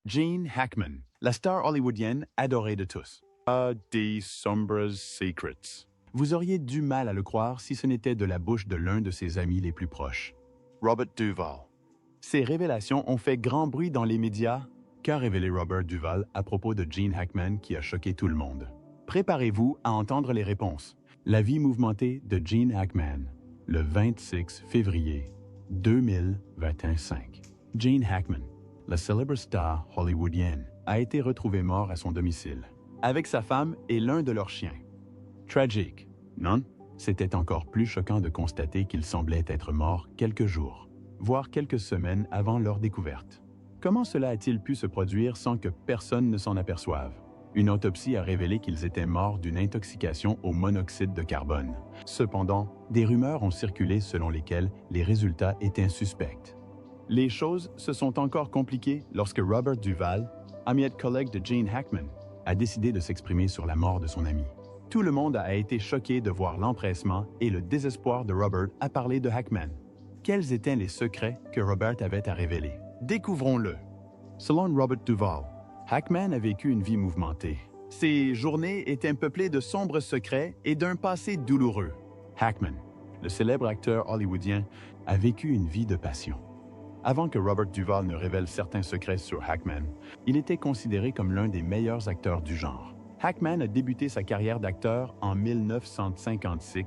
Gene Hackman, la star hollywoodienne adorée de tous. A des sombres secrets. Vous auriez du mal à le croire si ce n'était de la bouche de l'un de ses amis les plus proches. Robert Duvall. Ces révélations ont fait grand bruit dans les médias. Qu'a révélé Robert Duvall à propos de Gene Hackman qui a choqué tout le monde? Préparez-vous à entendre les réponses. La vie mouvementée de Gene Hackman, le 26 février 2025. Gene Hackman, la célèbre star hollywoodienne, a été retrouvé mort à son domicile, avec sa femme et l'un de leurs chiens. Tragique, non? C'était encore plus choquant de constater qu'il semblait être mort quelques jours, voire quelques semaines avant leur découverte. Comment cela a-t-il pu se produire sans que personne ne s'en aperçoive? Une autopsie a révélé qu'ils étaient morts d'une intoxication au monoxyde de carbone. Cependant, des rumeurs ont circulé selon lesquelles les résultats étaient suspects. Les choses se sont encore compliquées lorsque Robert Duvall, ami et collègue de Gene Hackman, a décidé de s'exprimer sur la mort de son ami. Tout le monde a été choqué de voir l'empressement et le désespoir de Robert à parler de Hackman. Quels étaient les secrets que Robert avait à révéler? Découvrons-le. Selon Robert Duvall, Hackman a vécu une vie mouvementée. Ses journées étaient peuplées de sombres secrets et d'un passé douloureux. Hackman, le célèbre acteur hollywoodien, a vécu une vie de passion. Avant que Robert Duvall ne révèle certains secrets sur Hackman, il était considéré comme l'un des meilleurs acteurs du genre. Hackman a débuté sa carrière d'acteur en 1956,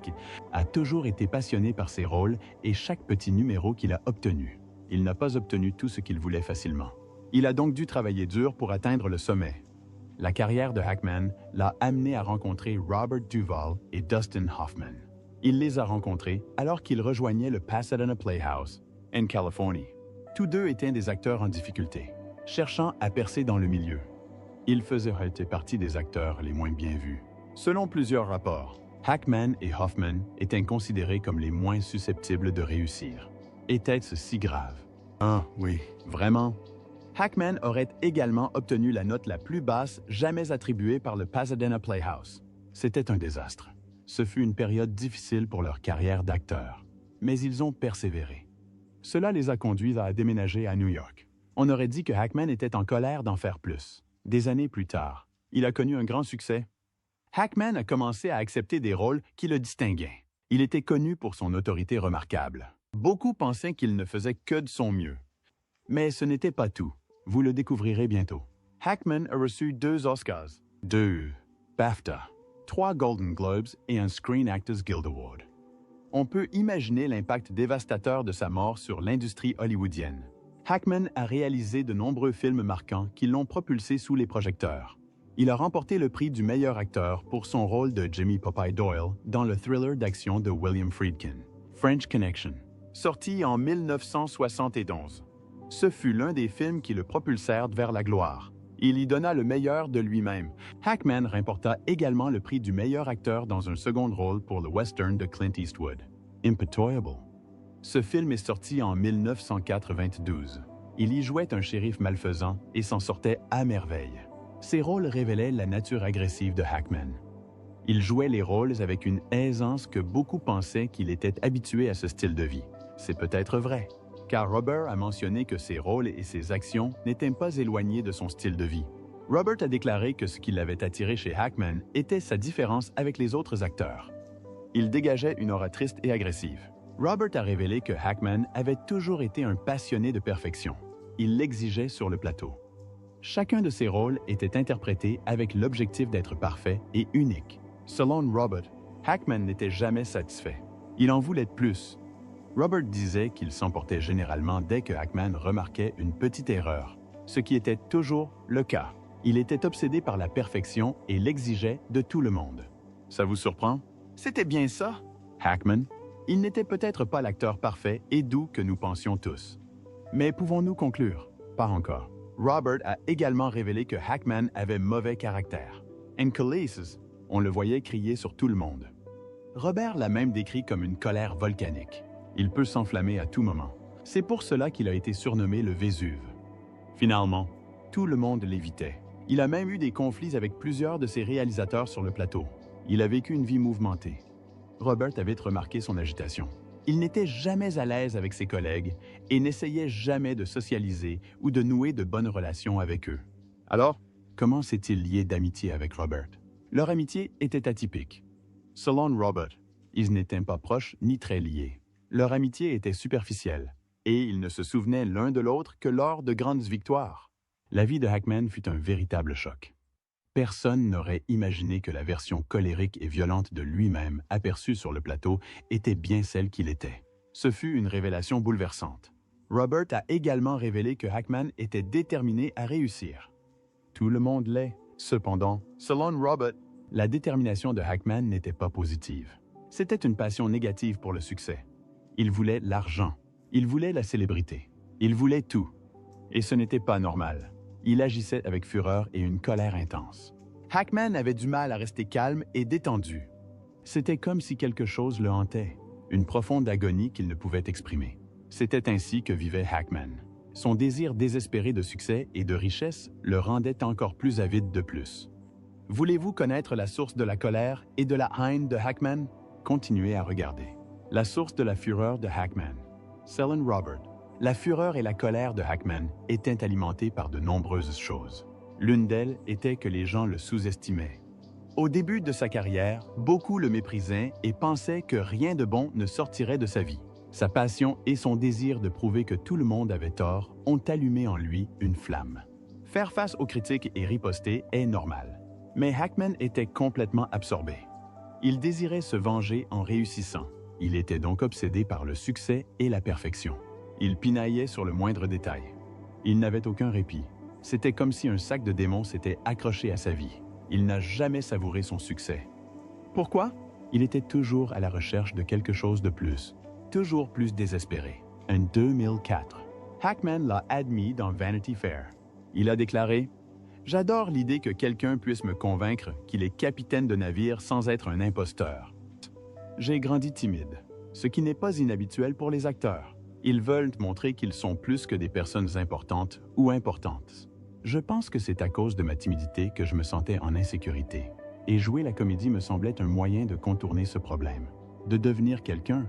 a toujours été passionné par ses rôles et chaque petit numéro qu'il a obtenu. Il n'a pas obtenu tout ce qu'il voulait facilement. Il a donc dû travailler dur pour atteindre le sommet. La carrière de Hackman l'a amené à rencontrer Robert Duvall et Dustin Hoffman. Il les a rencontrés alors qu'il rejoignait le Pasadena Playhouse, en Californie. Tous deux étaient des acteurs en difficulté, cherchant à percer dans le milieu. Ils faisaient partie des acteurs les moins bien vus. Selon plusieurs rapports, Hackman et Hoffman étaient considérés comme les moins susceptibles de réussir. Était-ce si grave? Ah oui, vraiment? Hackman aurait également obtenu la note la plus basse jamais attribuée par le Pasadena Playhouse. C'était un désastre. Ce fut une période difficile pour leur carrière d'acteur. Mais ils ont persévéré. Cela les a conduits à déménager à New York. On aurait dit que Hackman était en colère d'en faire plus. Des années plus tard, il a connu un grand succès. Hackman a commencé à accepter des rôles qui le distinguaient. Il était connu pour son autorité remarquable. Beaucoup pensaient qu'il ne faisait que de son mieux. Mais ce n'était pas tout. Vous le découvrirez bientôt. Hackman a reçu 2 Oscars, 2 BAFTA, 3 Golden Globes et un Screen Actors Guild Award. On peut imaginer l'impact dévastateur de sa mort sur l'industrie hollywoodienne. Hackman a réalisé de nombreux films marquants qui l'ont propulsé sous les projecteurs. Il a remporté le prix du meilleur acteur pour son rôle de Jimmy Popeye Doyle dans le thriller d'action de William Friedkin, French Connection, sorti en 1971. Ce fut l'un des films qui le propulsèrent vers la gloire. Il y donna le meilleur de lui-même. Hackman remporta également le prix du meilleur acteur dans un second rôle pour le western de Clint Eastwood, Impitoyable. Ce film est sorti en 1992. Il y jouait un shérif malfaisant et s'en sortait à merveille. Ses rôles révélaient la nature agressive de Hackman. Il jouait les rôles avec une aisance que beaucoup pensaient qu'il était habitué à ce style de vie. C'est peut-être vrai, car Robert a mentionné que ses rôles et ses actions n'étaient pas éloignés de son style de vie. Robert a déclaré que ce qui l'avait attiré chez Hackman était sa différence avec les autres acteurs. Il dégageait une aura triste et agressive. Robert a révélé que Hackman avait toujours été un passionné de perfection. Il l'exigeait sur le plateau. Chacun de ses rôles était interprété avec l'objectif d'être parfait et unique. Selon Robert, Hackman n'était jamais satisfait. Il en voulait plus. Robert disait qu'il s'emportait généralement dès que Hackman remarquait une petite erreur, ce qui était toujours le cas. Il était obsédé par la perfection et l'exigeait de tout le monde. Ça vous surprend? C'était bien ça. Hackman, il n'était peut-être pas l'acteur parfait et doux que nous pensions tous. Mais pouvons-nous conclure? Pas encore. Robert a également révélé que Hackman avait mauvais caractère. En coulisses, on le voyait crier sur tout le monde. Robert l'a même décrit comme une colère volcanique. Il peut s'enflammer à tout moment. C'est pour cela qu'il a été surnommé le Vésuve. Finalement, tout le monde l'évitait. Il a même eu des conflits avec plusieurs de ses réalisateurs sur le plateau. Il a vécu une vie mouvementée. Robert avait remarqué son agitation. Il n'était jamais à l'aise avec ses collègues et n'essayait jamais de socialiser ou de nouer de bonnes relations avec eux. Alors, comment s'est-il lié d'amitié avec Robert? Leur amitié était atypique. Selon Robert, ils n'étaient pas proches ni très liés. Leur amitié était superficielle et ils ne se souvenaient l'un de l'autre que lors de grandes victoires. La vie de Hackman fut un véritable choc. Personne n'aurait imaginé que la version colérique et violente de lui-même aperçue sur le plateau était bien celle qu'il était. Ce fut une révélation bouleversante. Robert a également révélé que Hackman était déterminé à réussir. Tout le monde l'est. Cependant, selon Robert, la détermination de Hackman n'était pas positive. C'était une passion négative pour le succès. Il voulait l'argent. Il voulait la célébrité. Il voulait tout. Et ce n'était pas normal. Il agissait avec fureur et une colère intense. Hackman avait du mal à rester calme et détendu. C'était comme si quelque chose le hantait, une profonde agonie qu'il ne pouvait exprimer. C'était ainsi que vivait Hackman. Son désir désespéré de succès et de richesse le rendait encore plus avide de plus. Voulez-vous connaître la source de la colère et de la haine de Hackman? Continuez à regarder. La source de la fureur de Hackman. Selon Robert, la fureur et la colère de Hackman étaient alimentées par de nombreuses choses. L'une d'elles était que les gens le sous-estimaient. Au début de sa carrière, beaucoup le méprisaient et pensaient que rien de bon ne sortirait de sa vie. Sa passion et son désir de prouver que tout le monde avait tort ont allumé en lui une flamme. Faire face aux critiques et riposter est normal. Mais Hackman était complètement absorbé. Il désirait se venger en réussissant. Il était donc obsédé par le succès et la perfection. Il pinaillait sur le moindre détail. Il n'avait aucun répit. C'était comme si un sac de démons s'était accroché à sa vie. Il n'a jamais savouré son succès. Pourquoi? Il était toujours à la recherche de quelque chose de plus, toujours plus désespéré. En 2004, Hackman l'a admis dans Vanity Fair. Il a déclaré « J'adore l'idée que quelqu'un puisse me convaincre qu'il est capitaine de navire sans être un imposteur. J'ai grandi timide, ce qui n'est pas inhabituel pour les acteurs. Ils veulent montrer qu'ils sont plus que des personnes importantes ou importantes. Je pense que c'est à cause de ma timidité que je me sentais en insécurité. Et jouer la comédie me semblait un moyen de contourner ce problème, de devenir quelqu'un.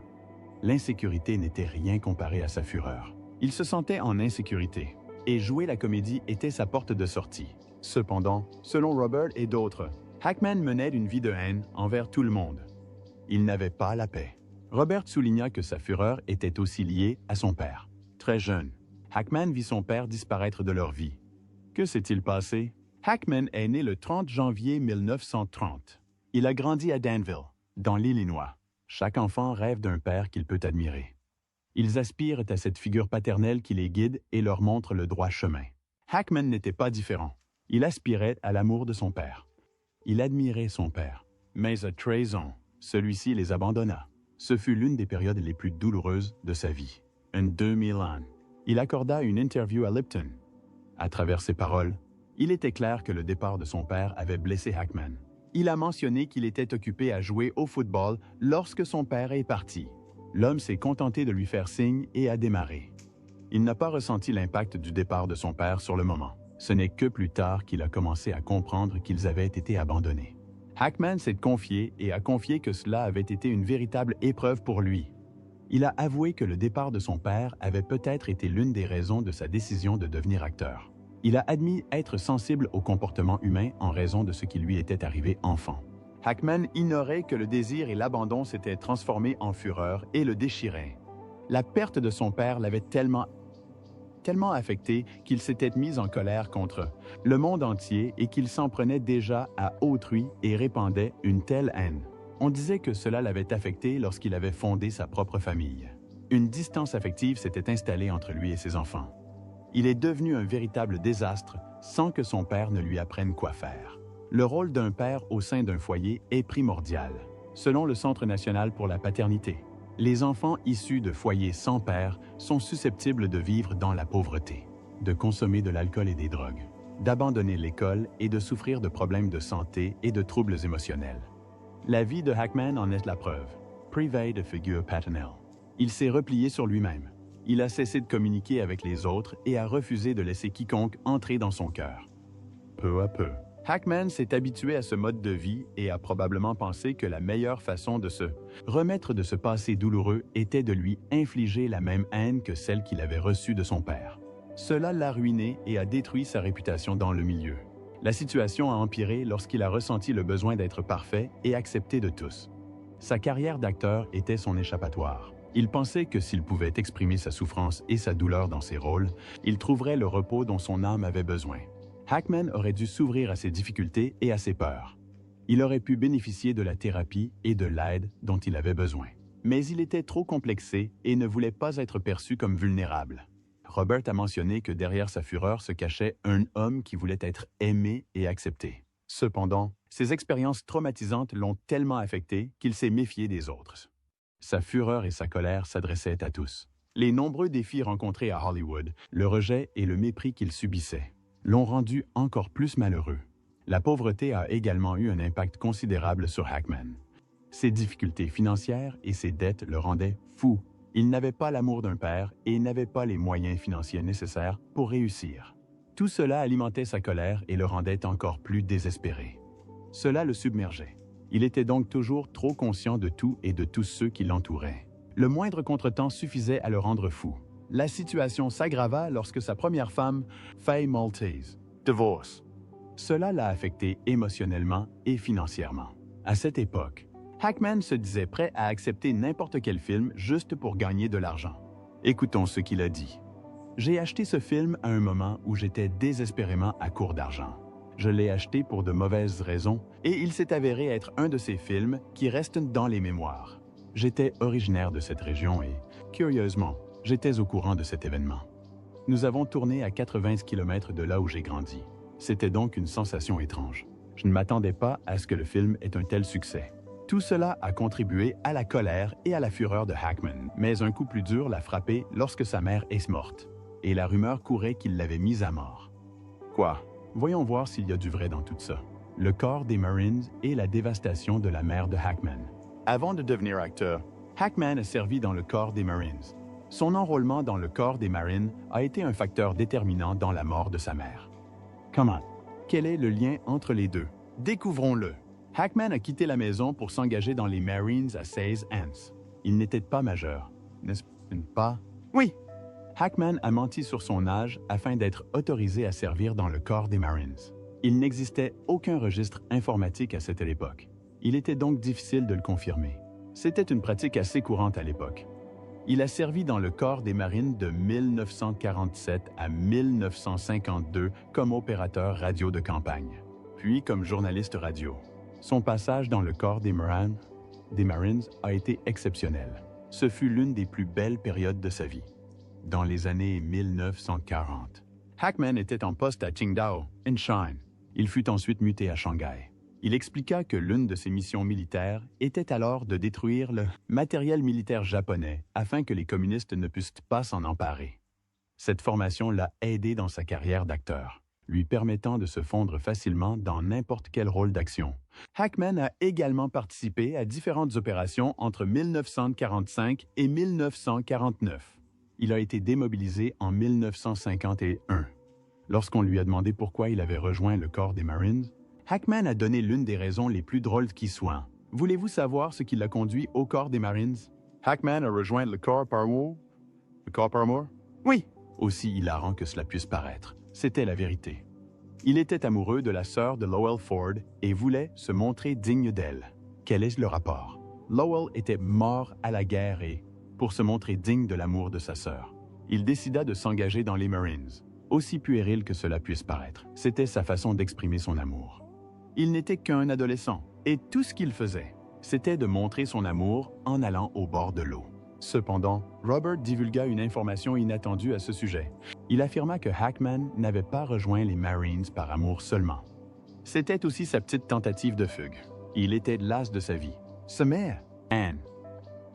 L'insécurité n'était rien comparé à sa fureur. Il se sentait en insécurité, et jouer la comédie était sa porte de sortie. Cependant, selon Robert et d'autres, Hackman menait une vie de haine envers tout le monde. Il n'avait pas la paix. Robert souligna que sa fureur était aussi liée à son père. Très jeune, Hackman vit son père disparaître de leur vie. Que s'est-il passé? Hackman est né le 30 janvier 1930. Il a grandi à Danville, dans l'Illinois. Chaque enfant rêve d'un père qu'il peut admirer. Ils aspirent à cette figure paternelle qui les guide et leur montre le droit chemin. Hackman n'était pas différent. Il aspirait à l'amour de son père. Il admirait son père. Mais à 13 ans, celui-ci les abandonna. Ce fut l'une des périodes les plus douloureuses de sa vie. En 2001, il accorda une interview à Lipton. À travers ses paroles, il était clair que le départ de son père avait blessé Hackman. Il a mentionné qu'il était occupé à jouer au football lorsque son père est parti. L'homme s'est contenté de lui faire signe et a démarré. Il n'a pas ressenti l'impact du départ de son père sur le moment. Ce n'est que plus tard qu'il a commencé à comprendre qu'ils avaient été abandonnés. Hackman s'est confié et a confié que cela avait été une véritable épreuve pour lui. Il a avoué que le départ de son père avait peut-être été l'une des raisons de sa décision de devenir acteur. Il a admis être sensible au comportement humain en raison de ce qui lui était arrivé enfant. Hackman ignorait que le désir et l'abandon s'étaient transformés en fureur et le déchiraient. La perte de son père l'avait tellement affecté qu'il s'était mis en colère contre le monde entier et qu'il s'en prenait déjà à autrui et répandait une telle haine. On disait que cela l'avait affecté lorsqu'il avait fondé sa propre famille. Une distance affective s'était installée entre lui et ses enfants. Il est devenu un véritable désastre sans que son père ne lui apprenne quoi faire. Le rôle d'un père au sein d'un foyer est primordial. Selon le Centre national pour la paternité, les enfants issus de foyers sans père sont susceptibles de vivre dans la pauvreté, de consommer de l'alcool et des drogues, d'abandonner l'école et de souffrir de problèmes de santé et de troubles émotionnels. La vie de Hackman en est la preuve. Privé de figure paternelle. Il s'est replié sur lui-même. Il a cessé de communiquer avec les autres et a refusé de laisser quiconque entrer dans son cœur. Peu à peu, Hackman s'est habitué à ce mode de vie et a probablement pensé que la meilleure façon de se remettre de ce passé douloureux était de lui infliger la même haine que celle qu'il avait reçue de son père. Cela l'a ruiné et a détruit sa réputation dans le milieu. La situation a empiré lorsqu'il a ressenti le besoin d'être parfait et accepté de tous. Sa carrière d'acteur était son échappatoire. Il pensait que s'il pouvait exprimer sa souffrance et sa douleur dans ses rôles, il trouverait le repos dont son âme avait besoin. Hackman aurait dû s'ouvrir à ses difficultés et à ses peurs. Il aurait pu bénéficier de la thérapie et de l'aide dont il avait besoin. Mais il était trop complexé et ne voulait pas être perçu comme vulnérable. Robert a mentionné que derrière sa fureur se cachait un homme qui voulait être aimé et accepté. Cependant, ses expériences traumatisantes l'ont tellement affecté qu'il s'est méfié des autres. Sa fureur et sa colère s'adressaient à tous. Les nombreux défis rencontrés à Hollywood, le rejet et le mépris qu'il subissait, l'ont rendu encore plus malheureux. La pauvreté a également eu un impact considérable sur Hackman. Ses difficultés financières et ses dettes le rendaient fou. Il n'avait pas l'amour d'un père et n'avait pas les moyens financiers nécessaires pour réussir. Tout cela alimentait sa colère et le rendait encore plus désespéré. Cela le submergeait. Il était donc toujours trop conscient de tout et de tous ceux qui l'entouraient. Le moindre contretemps suffisait à le rendre fou. La situation s'aggrava lorsque sa première femme, Faye Maltese, divorce. Cela l'a affecté émotionnellement et financièrement. À cette époque, Hackman se disait prêt à accepter n'importe quel film juste pour gagner de l'argent. Écoutons ce qu'il a dit. « J'ai acheté ce film à un moment où j'étais désespérément à court d'argent. Je l'ai acheté pour de mauvaises raisons et il s'est avéré être un de ces films qui restent dans les mémoires. J'étais originaire de cette région et, curieusement, j'étais au courant de cet événement. Nous avons tourné à 80 km de là où j'ai grandi. C'était donc une sensation étrange. Je ne m'attendais pas à ce que le film ait un tel succès. Tout cela a contribué à la colère et à la fureur de Hackman, mais un coup plus dur l'a frappé lorsque sa mère est morte, et la rumeur courait qu'il l'avait mise à mort. Quoi? Voyons voir s'il y a du vrai dans tout ça. Le corps des Marines et la dévastation de la mère de Hackman. Avant de devenir acteur, Hackman a servi dans le corps des Marines. Son enrôlement dans le corps des Marines a été un facteur déterminant dans la mort de sa mère. Comment? Quel est le lien entre les deux? Découvrons-le. Hackman a quitté la maison pour s'engager dans les Marines à 16 ans. Il n'était pas majeur, n'est-ce pas? Oui! Hackman a menti sur son âge afin d'être autorisé à servir dans le corps des Marines. Il n'existait aucun registre informatique à cette époque. Il était donc difficile de le confirmer. C'était une pratique assez courante à l'époque. Il a servi dans le corps des Marines de 1947 à 1952 comme opérateur radio de campagne, puis comme journaliste radio. Son passage dans le corps des Marines a été exceptionnel. Ce fut l'une des plus belles périodes de sa vie. Dans les années 1940, Hackman était en poste à Qingdao, en Chine. Il fut ensuite muté à Shanghai. Il expliqua que l'une de ses missions militaires était alors de détruire le matériel militaire japonais afin que les communistes ne puissent pas s'en emparer. Cette formation l'a aidé dans sa carrière d'acteur, lui permettant de se fondre facilement dans n'importe quel rôle d'action. Hackman a également participé à différentes opérations entre 1945 et 1949. Il a été démobilisé en 1951. Lorsqu'on lui a demandé pourquoi il avait rejoint le corps des Marines, Hackman a donné l'une des raisons les plus drôles qui soient. Voulez-vous savoir ce qui l'a conduit au corps des Marines? Hackman a rejoint le corps par amour? Le corps par amour? Oui! Aussi hilarant que cela puisse paraître, c'était la vérité. Il était amoureux de la sœur de Lowell Ford et voulait se montrer digne d'elle. Quel est le rapport? Lowell était mort à la guerre et, pour se montrer digne de l'amour de sa sœur, il décida de s'engager dans les Marines. Aussi puéril que cela puisse paraître, c'était sa façon d'exprimer son amour. Il n'était qu'un adolescent, et tout ce qu'il faisait, c'était de montrer son amour en allant au bord de l'eau. Cependant, Robert divulgua une information inattendue à ce sujet. Il affirma que Hackman n'avait pas rejoint les Marines par amour seulement. C'était aussi sa petite tentative de fugue. Il était las de sa vie. Sa mère, Anne,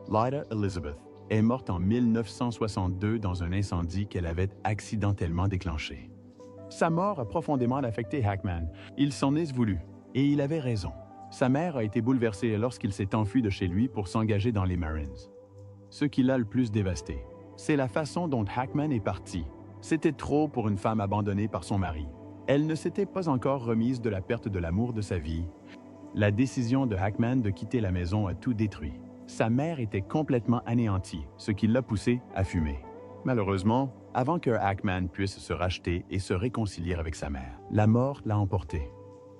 Lyda Elizabeth, est morte en 1962 dans un incendie qu'elle avait accidentellement déclenché. Sa mort a profondément affecté Hackman. Il s'en est voulu, et il avait raison. Sa mère a été bouleversée lorsqu'il s'est enfui de chez lui pour s'engager dans les Marines. Ce qui l'a le plus dévasté, c'est la façon dont Hackman est parti. C'était trop pour une femme abandonnée par son mari. Elle ne s'était pas encore remise de la perte de l'amour de sa vie. La décision de Hackman de quitter la maison a tout détruit. Sa mère était complètement anéantie, ce qui l'a poussé à fumer. Malheureusement, avant que Hackman puisse se racheter et se réconcilier avec sa mère, la mort l'a emporté.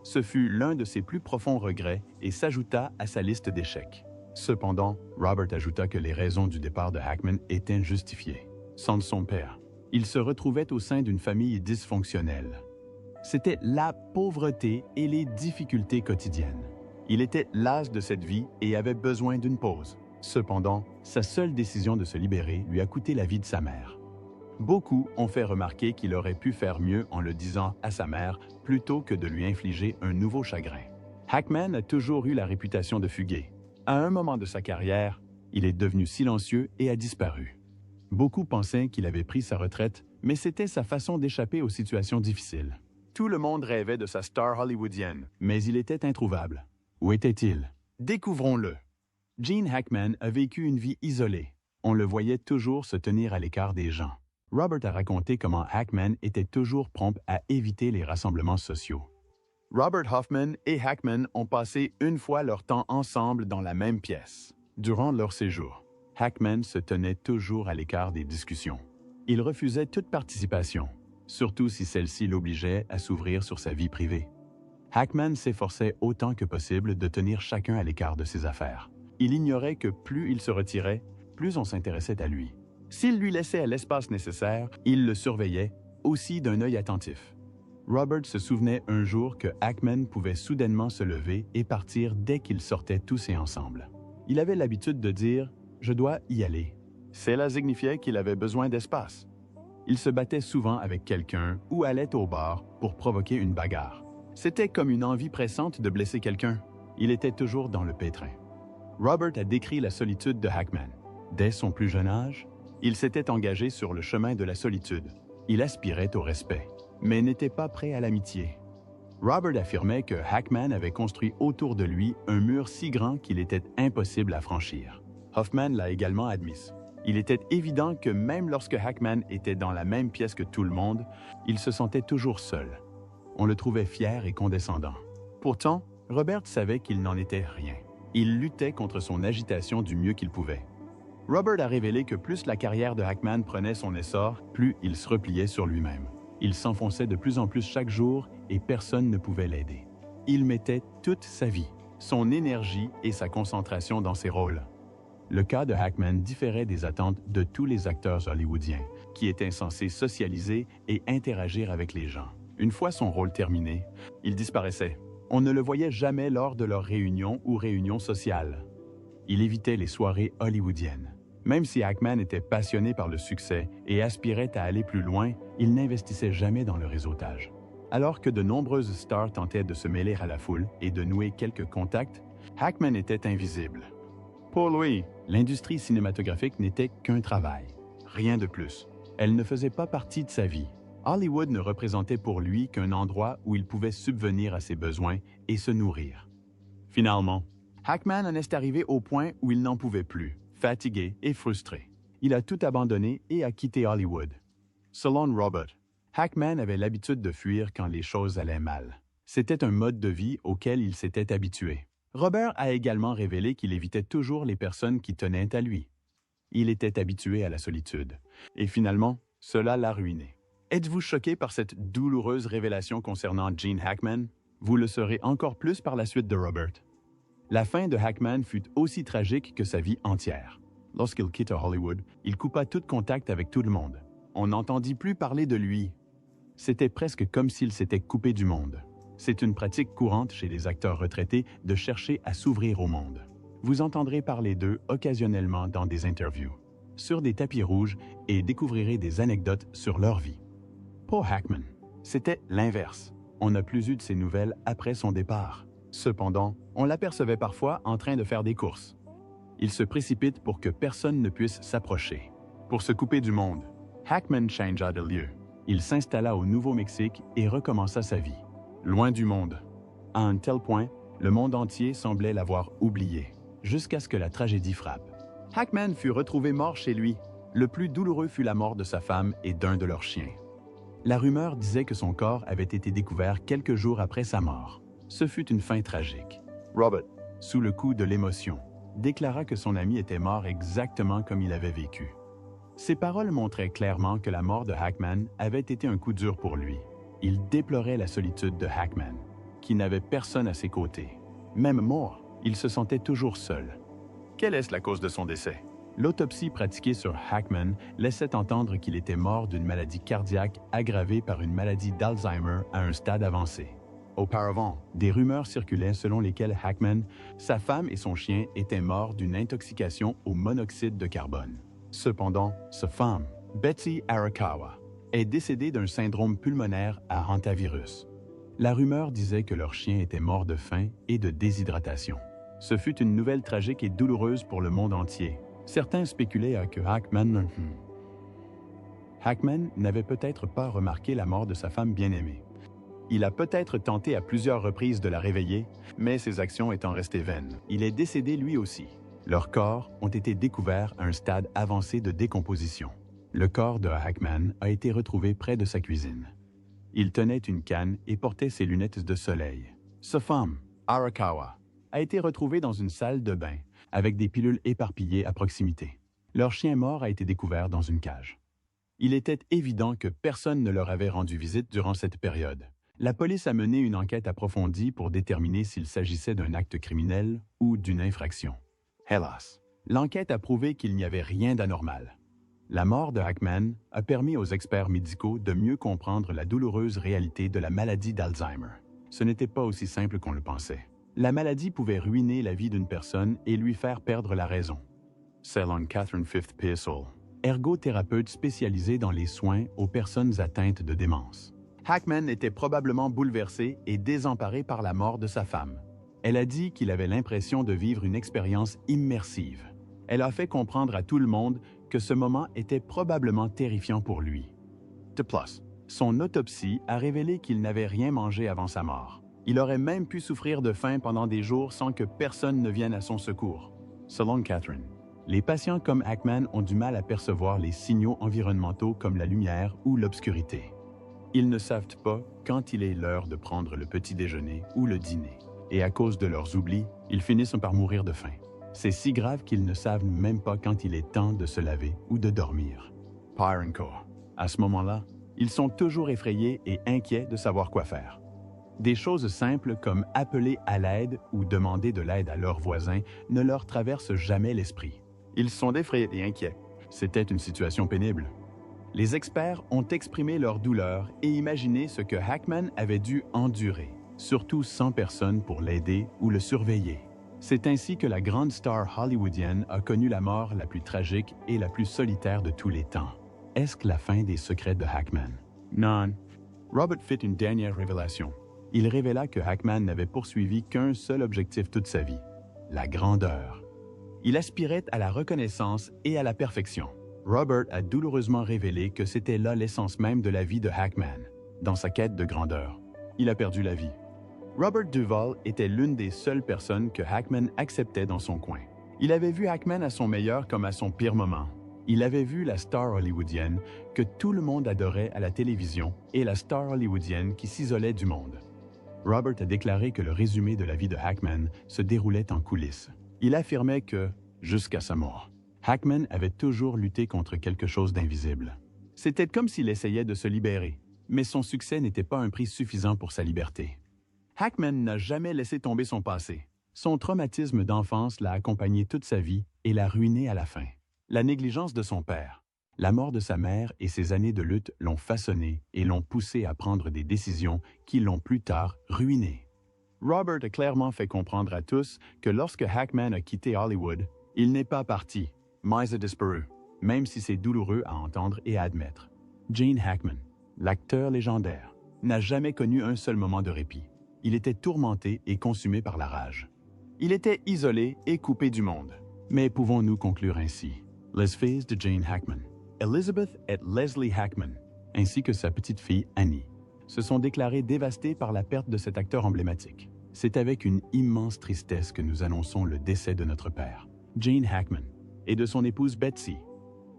Ce fut l'un de ses plus profonds regrets et s'ajouta à sa liste d'échecs. Cependant, Robert ajouta que les raisons du départ de Hackman étaient justifiées. Sans son père, il se retrouvait au sein d'une famille dysfonctionnelle. C'était la pauvreté et les difficultés quotidiennes. Il était las de cette vie et avait besoin d'une pause. Cependant, sa seule décision de se libérer lui a coûté la vie de sa mère. Beaucoup ont fait remarquer qu'il aurait pu faire mieux en le disant à sa mère plutôt que de lui infliger un nouveau chagrin. Hackman a toujours eu la réputation de fuguer. À un moment de sa carrière, il est devenu silencieux et a disparu. Beaucoup pensaient qu'il avait pris sa retraite, mais c'était sa façon d'échapper aux situations difficiles. Tout le monde rêvait de sa star hollywoodienne, mais il était introuvable. Où était-il? Découvrons-le. Gene Hackman a vécu une vie isolée. On le voyait toujours se tenir à l'écart des gens. Robert a raconté comment Hackman était toujours prompt à éviter les rassemblements sociaux. Robert Hoffman et Hackman ont passé une fois leur temps ensemble dans la même pièce. Durant leur séjour, Hackman se tenait toujours à l'écart des discussions. Il refusait toute participation, surtout si celle-ci l'obligeait à s'ouvrir sur sa vie privée. Hackman s'efforçait autant que possible de tenir chacun à l'écart de ses affaires. Il ignorait que plus il se retirait, plus on s'intéressait à lui. S'il lui laissait l'espace nécessaire, il le surveillait, aussi d'un œil attentif. Robert se souvenait un jour que Hackman pouvait soudainement se lever et partir dès qu'ils sortaient tous et ensemble. Il avait l'habitude de dire « Je dois y aller ». Cela signifiait qu'il avait besoin d'espace. Il se battait souvent avec quelqu'un ou allait au bar pour provoquer une bagarre. C'était comme une envie pressante de blesser quelqu'un. Il était toujours dans le pétrin. Robert a décrit la solitude de Hackman. Dès son plus jeune âge, il s'était engagé sur le chemin de la solitude. Il aspirait au respect, mais n'était pas prêt à l'amitié. Robert affirmait que Hackman avait construit autour de lui un mur si grand qu'il était impossible à franchir. Hoffman l'a également admis. Il était évident que même lorsque Hackman était dans la même pièce que tout le monde, il se sentait toujours seul. On le trouvait fier et condescendant. Pourtant, Robert savait qu'il n'en était rien. Il luttait contre son agitation du mieux qu'il pouvait. Robert a révélé que plus la carrière de Hackman prenait son essor, plus il se repliait sur lui-même. Il s'enfonçait de plus en plus chaque jour et personne ne pouvait l'aider. Il mettait toute sa vie, son énergie et sa concentration dans ses rôles. Le cas de Hackman différait des attentes de tous les acteurs hollywoodiens, qui étaient censés socialiser et interagir avec les gens. Une fois son rôle terminé, il disparaissait. On ne le voyait jamais lors de leurs réunions ou réunions sociales. Il évitait les soirées hollywoodiennes. Même si Hackman était passionné par le succès et aspirait à aller plus loin, il n'investissait jamais dans le réseautage. Alors que de nombreuses stars tentaient de se mêler à la foule et de nouer quelques contacts, Hackman était invisible. Pour lui, l'industrie cinématographique n'était qu'un travail, rien de plus. Elle ne faisait pas partie de sa vie. Hollywood ne représentait pour lui qu'un endroit où il pouvait subvenir à ses besoins et se nourrir. Finalement, Hackman en est arrivé au point où il n'en pouvait plus, fatigué et frustré. Il a tout abandonné et a quitté Hollywood. Selon Robert, Hackman avait l'habitude de fuir quand les choses allaient mal. C'était un mode de vie auquel il s'était habitué. Robert a également révélé qu'il évitait toujours les personnes qui tenaient à lui. Il était habitué à la solitude. Et finalement, cela l'a ruiné. Êtes-vous choqué par cette douloureuse révélation concernant Gene Hackman? Vous le serez encore plus par la suite de Robert. La fin de Hackman fut aussi tragique que sa vie entière. Lorsqu'il quitta Hollywood, il coupa tout contact avec tout le monde. On n'entendit plus parler de lui. C'était presque comme s'il s'était coupé du monde. C'est une pratique courante chez les acteurs retraités de chercher à s'ouvrir au monde. Vous entendrez parler d'eux occasionnellement dans des interviews, sur des tapis rouges et découvrirez des anecdotes sur leur vie. Pour Hackman, c'était l'inverse. On n'a plus eu de ses nouvelles après son départ. Cependant, on l'apercevait parfois en train de faire des courses. Il se précipite pour que personne ne puisse s'approcher. Pour se couper du monde, Hackman changea de lieu. Il s'installa au Nouveau-Mexique et recommença sa vie, loin du monde. À un tel point, le monde entier semblait l'avoir oublié, jusqu'à ce que la tragédie frappe. Hackman fut retrouvé mort chez lui. Le plus douloureux fut la mort de sa femme et d'un de leurs chiens. La rumeur disait que son corps avait été découvert quelques jours après sa mort. Ce fut une fin tragique. Robert, sous le coup de l'émotion, déclara que son ami était mort exactement comme il avait vécu. Ses paroles montraient clairement que la mort de Hackman avait été un coup dur pour lui. Il déplorait la solitude de Hackman, qui n'avait personne à ses côtés. Même mort, il se sentait toujours seul. Quelle est la cause de son décès? L'autopsie pratiquée sur Hackman laissait entendre qu'il était mort d'une maladie cardiaque aggravée par une maladie d'Alzheimer à un stade avancé. Auparavant, des rumeurs circulaient selon lesquelles Hackman, sa femme et son chien étaient morts d'une intoxication au monoxyde de carbone. Cependant, sa femme, Betsy Arakawa, est décédée d'un syndrome pulmonaire à hantavirus. La rumeur disait que leur chien était mort de faim et de déshydratation. Ce fut une nouvelle tragique et douloureuse pour le monde entier. Certains spéculaient que Hackman n'avait peut-être pas remarqué la mort de sa femme bien-aimée. Il a peut-être tenté à plusieurs reprises de la réveiller, mais ses actions étant restées vaines. Il est décédé lui aussi. Leurs corps ont été découverts à un stade avancé de décomposition. Le corps de Hackman a été retrouvé près de sa cuisine. Il tenait une canne et portait ses lunettes de soleil. Sa femme, Arakawa, a été retrouvée dans une salle de bain, avec des pilules éparpillées à proximité. Leur chien mort a été découvert dans une cage. Il était évident que personne ne leur avait rendu visite durant cette période. La police a mené une enquête approfondie pour déterminer s'il s'agissait d'un acte criminel ou d'une infraction. Hélas, l'enquête a prouvé qu'il n'y avait rien d'anormal. La mort de Hackman a permis aux experts médicaux de mieux comprendre la douloureuse réalité de la maladie d'Alzheimer. Ce n'était pas aussi simple qu'on le pensait. La maladie pouvait ruiner la vie d'une personne et lui faire perdre la raison. Selon Catherine Fifth Pearsall, ergothérapeute spécialisée dans les soins aux personnes atteintes de démence. Hackman était probablement bouleversé et désemparé par la mort de sa femme. Elle a dit qu'il avait l'impression de vivre une expérience immersive. Elle a fait comprendre à tout le monde que ce moment était probablement terrifiant pour lui. De plus, son autopsie a révélé qu'il n'avait rien mangé avant sa mort. Il aurait même pu souffrir de faim pendant des jours sans que personne ne vienne à son secours. Selon Catherine, les patients comme Hackman ont du mal à percevoir les signaux environnementaux comme la lumière ou l'obscurité. Ils ne savent pas quand il est l'heure de prendre le petit déjeuner ou le dîner. Et à cause de leurs oublis, ils finissent par mourir de faim. C'est si grave qu'ils ne savent même pas quand il est temps de se laver ou de dormir. Pire encore, à ce moment-là, ils sont toujours effrayés et inquiets de savoir quoi faire. Des choses simples comme appeler à l'aide ou demander de l'aide à leurs voisins ne leur traversent jamais l'esprit. Ils sont effrayés et inquiets. C'était une situation pénible. Les experts ont exprimé leur douleur et imaginé ce que Hackman avait dû endurer, surtout sans personne pour l'aider ou le surveiller. C'est ainsi que la grande star hollywoodienne a connu la mort la plus tragique et la plus solitaire de tous les temps. Est-ce que la fin des secrets de Hackman? Non. Robert fit une dernière révélation. Il révéla que Hackman n'avait poursuivi qu'un seul objectif toute sa vie, la grandeur. Il aspirait à la reconnaissance et à la perfection. Robert a douloureusement révélé que c'était là l'essence même de la vie de Hackman. Dans sa quête de grandeur, il a perdu la vie. Robert Duvall était l'une des seules personnes que Hackman acceptait dans son coin. Il avait vu Hackman à son meilleur comme à son pire moment. Il avait vu la star hollywoodienne que tout le monde adorait à la télévision et la star hollywoodienne qui s'isolait du monde. Robert a déclaré que le résumé de la vie de Hackman se déroulait en coulisses. Il affirmait que, jusqu'à sa mort, Hackman avait toujours lutté contre quelque chose d'invisible. C'était comme s'il essayait de se libérer, mais son succès n'était pas un prix suffisant pour sa liberté. Hackman n'a jamais laissé tomber son passé. Son traumatisme d'enfance l'a accompagné toute sa vie et l'a ruiné à la fin. La négligence de son père, la mort de sa mère et ses années de lutte l'ont façonné et l'ont poussé à prendre des décisions qui l'ont plus tard ruiné. Robert a clairement fait comprendre à tous que lorsque Hackman a quitté Hollywood, il n'est pas parti, mais a disparu, même si c'est douloureux à entendre et à admettre. Gene Hackman, l'acteur légendaire, n'a jamais connu un seul moment de répit. Il était tourmenté et consumé par la rage. Il était isolé et coupé du monde. Mais pouvons-nous conclure ainsi? Les filles de Gene Hackman, Elizabeth et Leslie Hackman, ainsi que sa petite-fille Annie, se sont déclarées dévastées par la perte de cet acteur emblématique. C'est avec une immense tristesse que nous annonçons le décès de notre père, Gene Hackman, et de son épouse Betsy.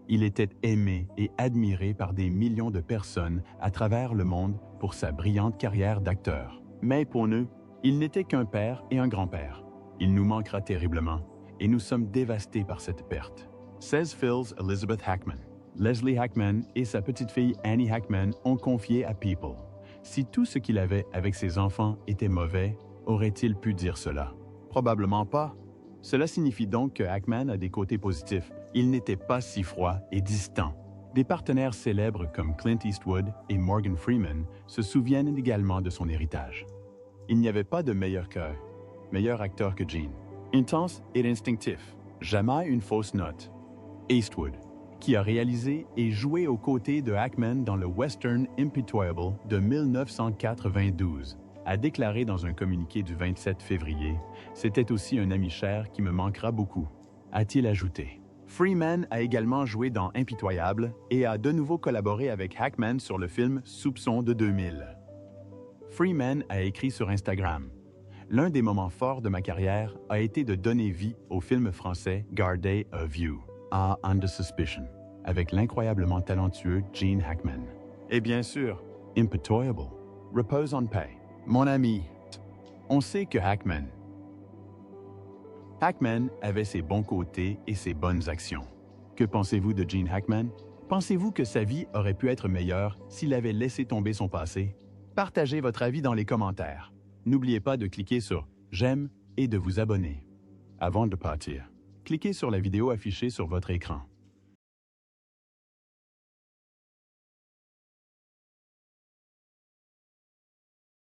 Il était aimé et admiré par des millions de personnes à travers le monde pour sa brillante carrière d'acteur. Mais pour nous, il n'était qu'un père et un grand-père. Il nous manquera terriblement et nous sommes dévastés par cette perte. 16 Phil's Elizabeth Hackman. Leslie Hackman et sa petite-fille Annie Hackman ont confié à People. Si tout ce qu'il avait avec ses enfants était mauvais, aurait-il pu dire cela? Probablement pas. Cela signifie donc que Hackman a des côtés positifs. Il n'était pas si froid et distant. Des partenaires célèbres comme Clint Eastwood et Morgan Freeman se souviennent également de son héritage. Il n'y avait pas de meilleur acteur que Gene. Intense et instinctif. Jamais une fausse note. Eastwood, qui a réalisé et joué aux côtés de Hackman dans le western Impitoyable de 1992, a déclaré dans un communiqué du 27 février « C'était aussi un ami cher qui me manquera beaucoup », a-t-il ajouté. Freeman a également joué dans Impitoyable et a de nouveau collaboré avec Hackman sur le film Soupçon de 2000. Freeman a écrit sur Instagram « L'un des moments forts de ma carrière a été de donner vie au film français Garder a View, à Under Suspicion, avec l'incroyablement talentueux Gene Hackman. Et bien sûr, Impitoyable, repose en paix. Mon ami, on sait que Hackman avait ses bons côtés et ses bonnes actions. Que pensez-vous de Gene Hackman? Pensez-vous que sa vie aurait pu être meilleure s'il avait laissé tomber son passé? Partagez votre avis dans les commentaires. N'oubliez pas de cliquer sur « J'aime » et de vous abonner. Avant de partir, cliquez sur la vidéo affichée sur votre écran.